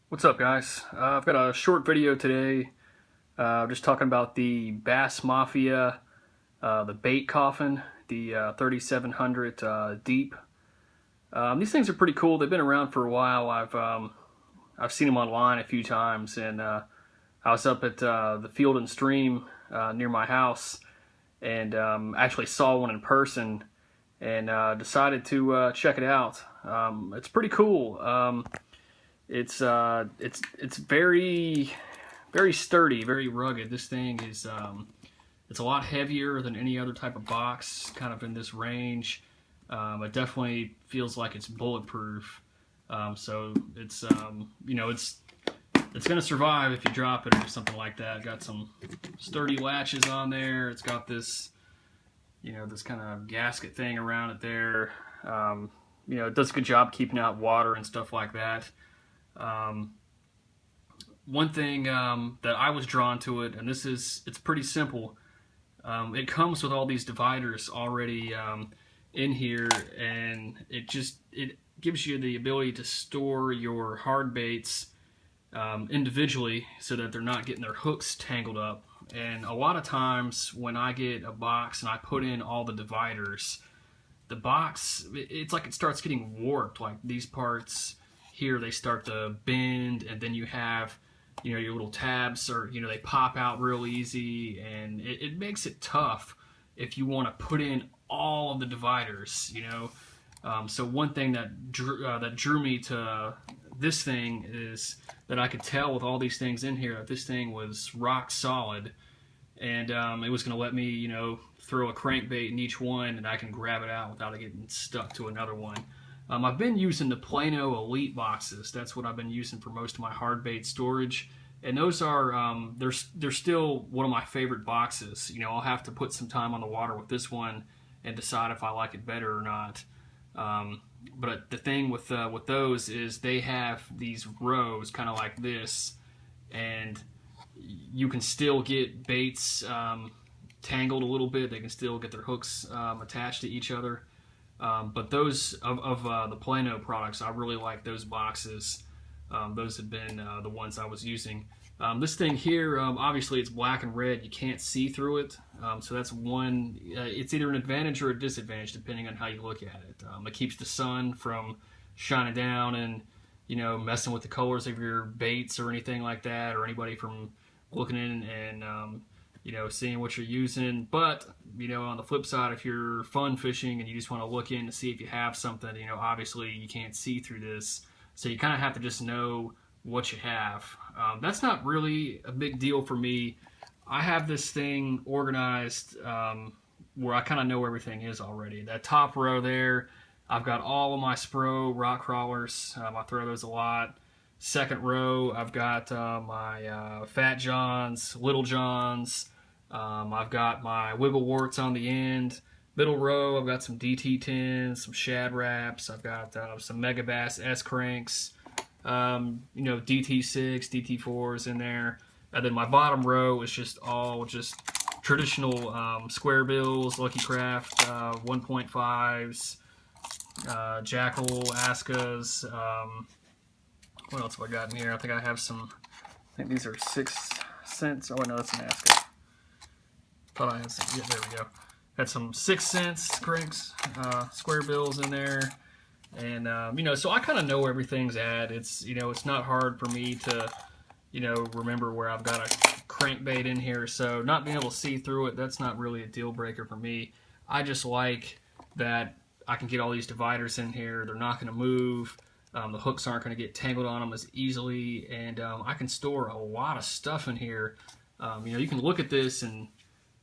What's up, guys? I've got a short video today just talking about the Bass Mafia, the bait coffin, the 3700 deep. These things are pretty cool. They've been around for a while. I've seen them online a few times, and I was up at the Field and Stream near my house, and actually saw one in person, and decided to check it out. It's pretty cool. It's very sturdy, very rugged. This thing is it's a lot heavier than any other type of box, kind of in this range. It definitely feels like it's bulletproof. So it's it's gonna survive if you drop it or something like that. Got some sturdy latches on there. It's got this this kind of gasket thing around it there. It does a good job keeping out water and stuff like that. One thing that I was drawn to it, and it's pretty simple. It comes with all these dividers already in here, and it gives you the ability to store your hard baits individually so that they're not getting their hooks tangled up. And a lot of times when I get a box and I put in all the dividers, the box, it's like it starts getting warped. Like these parts here, they start to bend, and then you have your little tabs, or they pop out real easy, and it makes it tough if you want to put in all of the dividers. So one thing that drew me to this thing is that I could tell with all these things in here that this thing was rock solid, and it was going to let me throw a crankbait in each one, and I can grab it out without it getting stuck to another one. I've been using the Plano Elite boxes. That's what I've been using for most of my hard bait storage, and those are they're still one of my favorite boxes. I'll have to put some time on the water with this one and decide if I like it better or not. But the thing with those is they have these rows kind of like this, and you can still get baits tangled a little bit. They can still get their hooks attached to each other. But those of the Plano products, I really like those boxes. Those have been the ones I was using. This thing here, obviously it's black and red. You can't see through it. So that's one, it's either an advantage or a disadvantage depending on how you look at it. It keeps the sun from shining down and messing with the colors of your baits or anything like that, or anybody from looking in and seeing what you're using. But on the flip side, if you're fun fishing and you just want to look in to see if you have something, obviously you can't see through this, so you kind of have to just know what you have. That's not really a big deal for me. I have this thing organized where I kind of know where everything is already. That top row there, I've got all of my Spro rock crawlers. I throw those a lot. Second row, I've got my Fat Johns, Little Johns. I've got my wiggle warts on the end. Middle row, I've got some DT10s, some Shad Wraps. I've got some Megabass S cranks, DT6, DT4s in there. And then my bottom row is just all traditional square bills, Lucky Craft 1.5s, Jackal, Askas. What else have I got in here? I think I have some. I think these are 6 cents. Oh no, that's an Aska. Thought I had some. Yeah, there we go. Had some 6 cents cranks, square bills in there, and so I kind of know where everything's at. It's it's not hard for me to remember where I've got a crankbait in here. So not being able to see through it, that's not really a deal breaker for me. I just like that I can get all these dividers in here. They're not going to move. The hooks aren't going to get tangled on them as easily, and I can store a lot of stuff in here. You can look at this and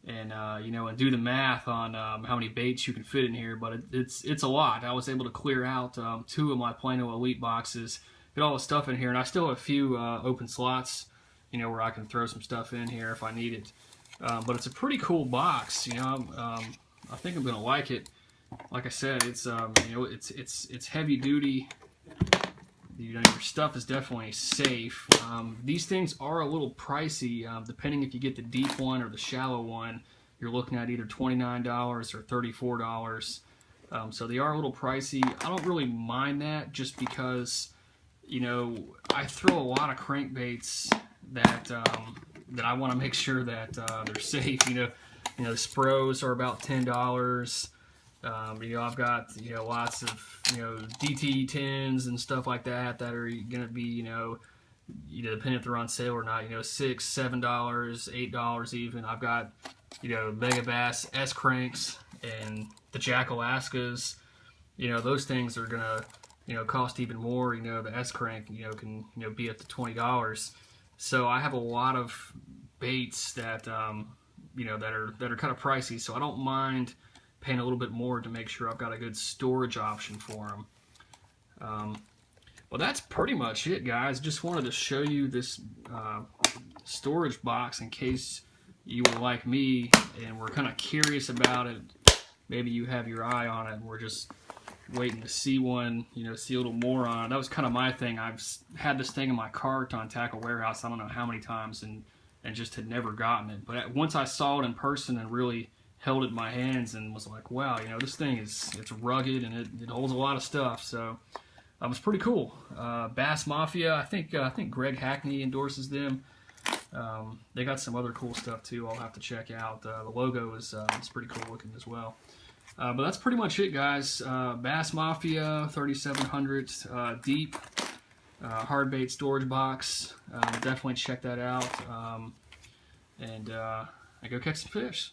do the math on how many baits you can fit in here, but it's a lot. I was able to clear out 2 of my Plano Elite boxes, get all the stuff in here, and I still have a few open slots, where I can throw some stuff in here if I need it. But it's a pretty cool box. I think I'm gonna like it. Like I said, it's it's heavy duty. Your stuff is definitely safe. These things are a little pricey, depending if you get the deep one or the shallow one. You're looking at either $29 or $34. So they are a little pricey. I don't really mind that, just because you know, I throw a lot of crankbaits that that I want to make sure that they're safe. You know, the Spros are about $10. You know, I've got, you know, lots of, you know, DT10s and stuff like that that are gonna be, you know, depending if they're on sale or not, you know, $6, $7, $8 even. I've got, you know, Mega Bass S cranks and the Jack Alaskas. You know, those things are gonna, you know, cost even more. You know, the S crank, you know, can, you know, be up to $20. So I have a lot of baits that, you know, that are kind of pricey. So I don't mind paying a little bit more to make sure I've got a good storage option for them. Well, that's pretty much it, guys. Just wanted to show you this storage box in case you were like me and were kind of curious about it. Maybe you have your eye on it and we're just waiting to see one, you know, see a little more on it. That was kind of my thing. I've had this thing in my cart on Tackle Warehouse I don't know how many times and just had never gotten it. But once I saw it in person and really held it in my hands and was like, wow, you know, this thing it's rugged and it holds a lot of stuff. So that was pretty cool. Bass Mafia, I think Greg Hackney endorses them. They got some other cool stuff too I'll have to check out. The logo is pretty cool looking as well. But that's pretty much it, guys. Bass Mafia 3700 deep hard bait storage box. Definitely check that out. And I go catch some fish.